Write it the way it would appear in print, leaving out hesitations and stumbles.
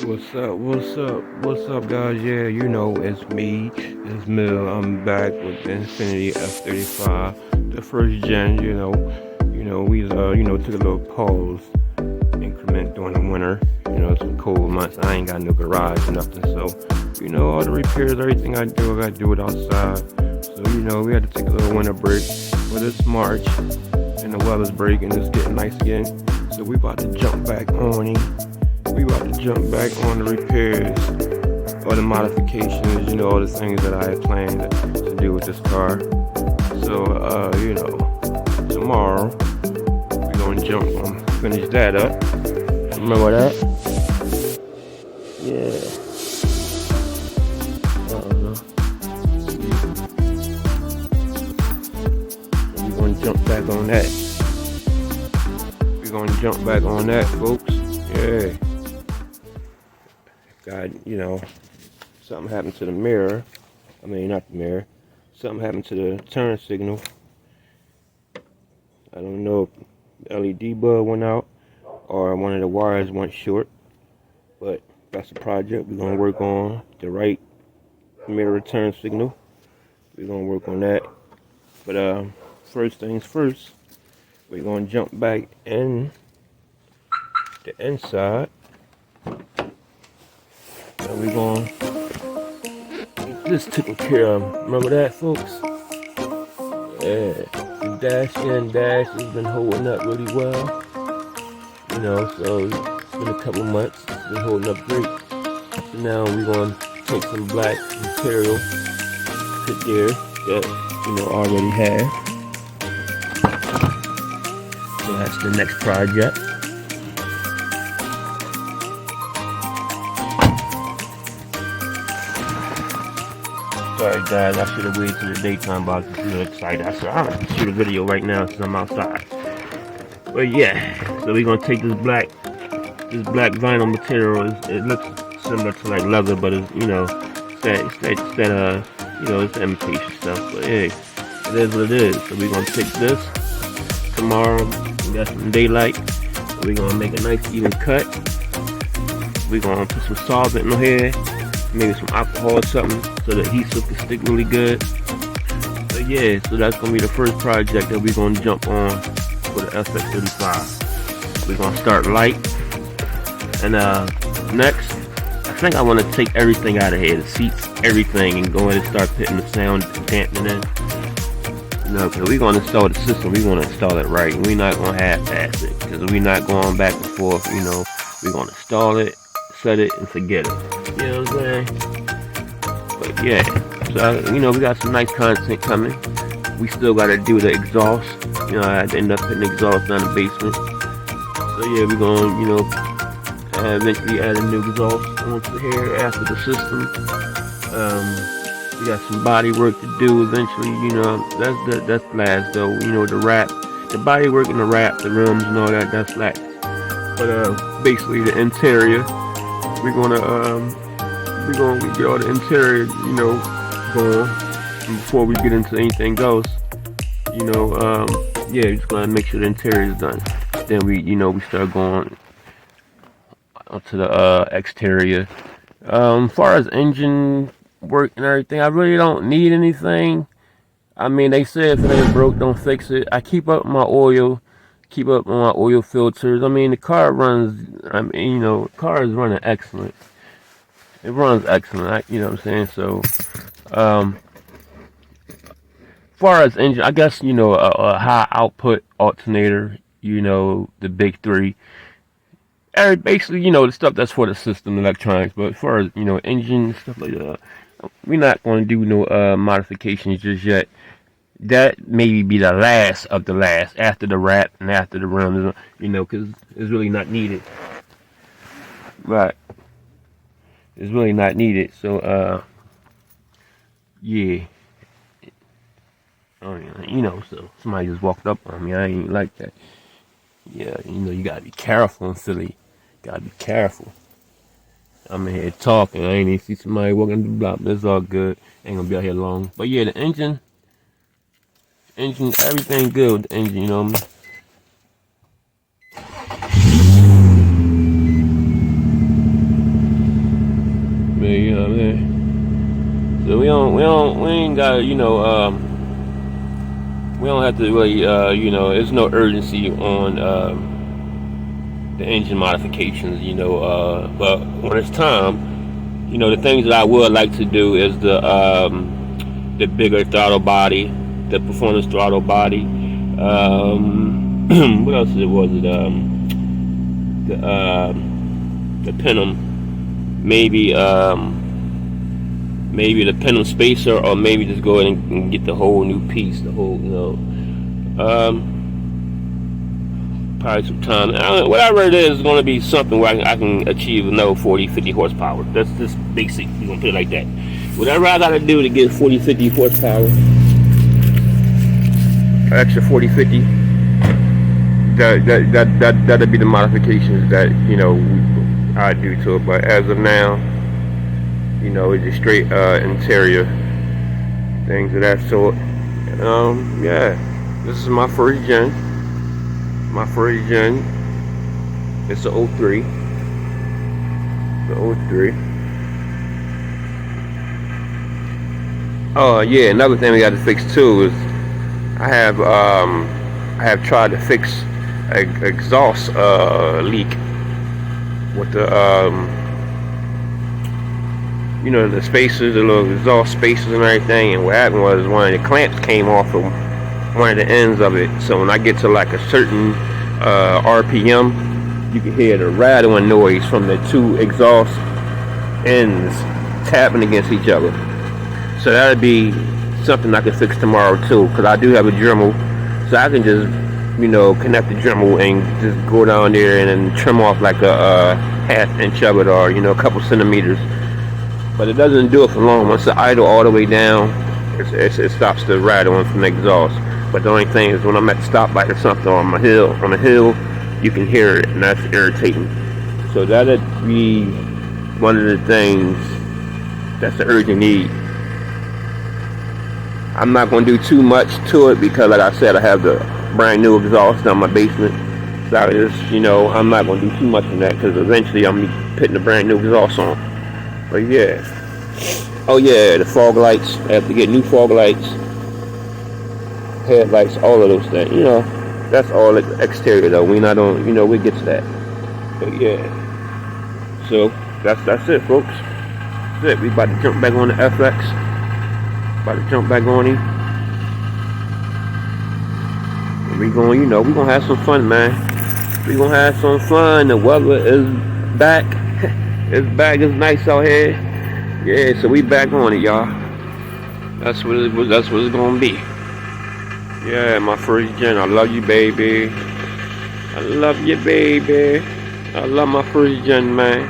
What's up? What's up? What's up, guys? Yeah, you know it's me. It's Mill. I'm back with the Infiniti F35, the first gen. We took a little pause increment during the winter. Some cold months. I ain't got no garage or nothing, so all the repairs, everything I gotta do it outside. So we had to take a little winter break, but it's March and the weather's breaking. It's getting nice again, so we about to jump back on it. We about to jump back on the repairs, all the modifications, all the things that I had planned to do with this car. So, tomorrow we're gonna finish that up. Remember that? Yeah. We're gonna jump back on that. We're gonna jump back on that, folks. Yeah. God, something happened to the mirror. I mean, not the mirror. Something happened to the turn signal. I don't know if the LED bulb went out or one of the wires went short. But that's the project. We're going to work on the right mirror turn signal. We're going to work on that. But first things first, we're going to jump back in the inside. And we're going to get this taken care of. Remember that, folks? Yeah. The Dashskins dash has been holding up really well. So it's been a couple months. It's been holding up great. So now we're going to take some black material, put there that, already have. So that's the next project. Sorry guys, I should have waited till the daytime, but I was just really excited. I said, I'm going to shoot a video right now since I'm outside. But yeah, so we're going to take this black vinyl material. It looks similar to like leather, but it's, it's imitation stuff. But hey, it is what it is. So we're going to take this tomorrow. We got some daylight. We're going to make a nice even cut. We're going to put some solvent in here. Maybe some alcohol or something so the adhesive can stick really good. So yeah, so that's gonna be the first project that we're gonna jump on for the fx35. We're gonna start light, and next, I think I want to take everything out of here, the seats, everything, and go ahead and start putting the sound dampening in. Because we're gonna install the system, we're gonna install it right. We're not gonna half-ass it, because we're not going back and forth. We're gonna install it, set it, and forget it. You know what I'm saying? But yeah, so we got some nice content coming. We still gotta do the exhaust. I had to end up putting the exhaust down the basement. So yeah, we're gonna eventually add a new exhaust onto here after the system. We got some body work to do eventually. That's last though. The wrap, the body work and the wrap, the rims and all that. That's last. But basically the interior. We're gonna get all the interior, going. And before we get into anything else, yeah, just gonna make sure the interior is done. Then we start going onto the exterior. As far as engine work and everything, I really don't need anything. I mean, they say if it ain't broke, don't fix it. I keep up my oil. Keep up on my oil filters. I mean, the car runs, the car is running excellent. It runs excellent, you know what I'm saying? So, as far as engine, I guess, a high output alternator, the big three. Basically, the stuff that's for the system, electronics. But as far as, engine, stuff like that, we're not going to do no modifications just yet. That maybe be the last of the last, after the wrap and after the rims, because it's really not needed. Right. It's really not needed. So, yeah. So somebody just walked up on me. I ain't like that. Yeah, you gotta be careful in Philly. Gotta be careful. I'm in here talking. I ain't even see somebody walking the block. That's all good. Ain't gonna be out here long. But yeah, the engine, everything good with the engine, you know what I mean? know what I mean? So we ain't got, you know, we don't have to really, you know, there's no urgency on the engine modifications, you know, but when it's time, you know, the things that I would like to do is the bigger throttle body, the performance throttle body. What else was it? The Penum, maybe maybe the Penum spacer, or maybe just go ahead and get the whole new piece, the whole, you know, probably some time. Whatever it is going to be something where I can achieve another 40-50 horsepower. That's just basic. We're gonna put it like that. Whatever I gotta do to get 40-50 horsepower, extra 40-50, that'll be the modifications that, you know, I do to it. But as of now, you know, it's just straight interior things of that sort. Yeah, this is my first gen. It's the 03. The 03. Oh yeah, another thing we got to fix too is I have tried to fix an exhaust leak with the you know, the spacers, the little exhaust spacers and everything. And what happened was one of the clamps came off of one of the ends of it. So when I get to like a certain RPM, you can hear the rattling noise from the two exhaust ends tapping against each other. So that'd be something I can fix tomorrow too, because I do have a Dremel, so I can just, you know, connect the Dremel and just go down there and then trim off like a half inch of it, or, you know, a couple centimeters. But it doesn't do it for long. Once the idle all the way down, it stops the rattling from the exhaust. But the only thing is when I'm at the stoplight or something, or on a hill, you can hear it, and that's irritating. So that'd be one of the things that's the urgent need. I'm not going to do too much to it because, like I said, I have the brand new exhaust down my basement. So I just, you know, I'm not going to do too much of that because eventually I'm putting the brand new exhaust on. But yeah. Oh yeah, the fog lights. I have to get new fog lights, headlights, all of those things. You know, that's all exterior though. We not on, you know, we get to that. But yeah. So that's it, folks. That's it. We about to jump back on the FX. About to jump back on him. And we going, you know, we gonna have some fun, man. We gonna have some fun. The weather is back. It's back. It's nice out here. Yeah, so we back on it, y'all. That's what it's gonna be. Yeah, my first gen. I love you, baby. I love you, baby. I love my first gen, man.